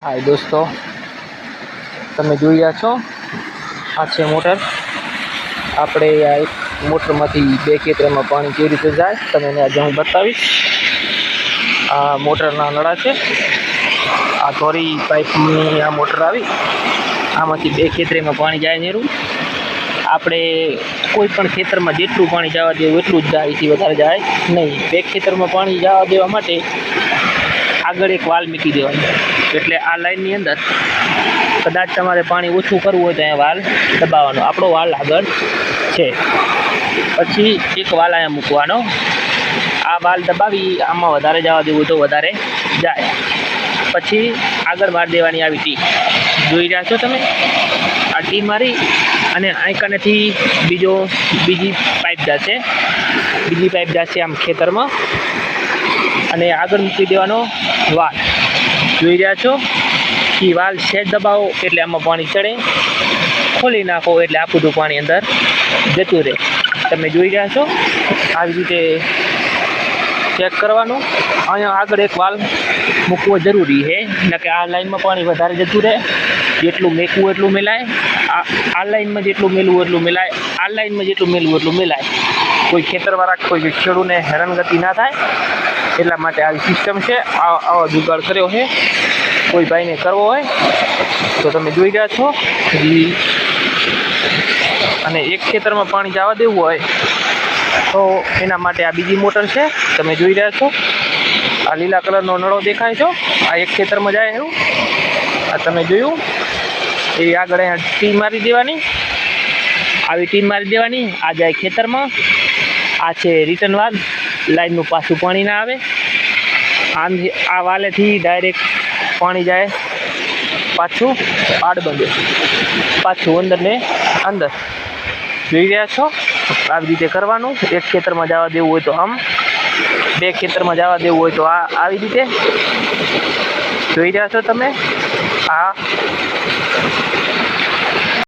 हाय दोस्तों, તમે જોઈ રહ્યા છો આ છે મોટર। આપણે આ એક મોટરમાંથી બે ખેતરમાં પાણી કેવી રીતે જાય તમને આજે હું બતાવીશ। આ મોટરના નળા છે, આ ધોરી પાઇપની આ મોટર આવી, આમાંથી બે ખેતરમાં પાણી જાય નેરું। આપણે કોઈ પણ ખેતરમાં જેટલું પાણી જવા દેવું એટલું જ જાય, એથી વધારે જાય નહીં। બે ખેતરમાં પાણી જવા દેવા માટે આગળ એક વાલ મૂકી દેવાની, એટલે આ લાઈનની અંદર કદાચ તમારે પાણી ઓછું કરવું હોય તો અહીંયા વાલ દબાવવાનો, આપણો વાલ આગળ છે। પછી એક વાલ અહીંયા મૂકવાનો, આ વાલ દબાવી આમાં વધારે જવા દેવું તો વધારે જાય। પછી આગળ મારી દેવાની આવી ટી, જોઈ રહ્યા છો તમે, આ ટી મારી અને આંકનેથી બીજી પાઇપ જશે આમ ખેતરમાં, અને આગળ મૂકી દેવાનો વાલ, જોઈ રહ્યા છો। એ વાલ સેજ દબાવો એટલે આમાં પાણી ચડે, ખોલી નાખો એટલે આ બધું પાણી અંદર જતું રહે। તમે જોઈ રહ્યા છો આવી રીતે ચેક કરવાનું। અહીંયા આગળ એક વાલ મૂકવો જરૂરી છે, એટલે કે આ લાઈનમાં પાણી વધારે જતું રહે, જેટલું મેકવું એટલું મેલાય, આ લાઈનમાં જેટલું મેલવું એટલું મેલાય, આ લાઈનમાં જેટલું મેલવું એટલું મેલાય। કોઈ ખેતરવાળા કોઈ ખેડૂતને હેરાનગતિ ના થાય એટલા માટે આવી સિસ્ટમ છે, આવો જુગાડ કર્યો છે। કોઈ ભાઈને કરવો હોય તો તમે જોઈ રહ્યા છો। અને એક ખેતરમાં પાણી જવા દેવું હોય તો એના માટે આ બીજી મોટર છે, તમે જોઈ રહ્યા છો। આ લીલા કલરનો નળો દેખાય છો, આ એક ખેતરમાં જાય એવું, આ તમે જોયું। એ આગળ અહીંયા ટી મારી દેવાની, આવી ટી મારી દેવાની, આ જાય ખેતરમાં। આ છે રિટર્ન વાલ, લાઈનનું પાછું પાણી ના આવે, આ વાલેથી ડાયરેક્ટ પાણી જાય પાછું આડબંધે, પાછું અંદર ને અંદર, જોઈ રહ્યા છો। આવી રીતે કરવાનું। એક ખેતરમાં જવા દેવું હોય તો આમ, બે ખેતરમાં જવા દેવું હોય તો આ આવી રીતે, જોઈ રહ્યા છો તમે। આ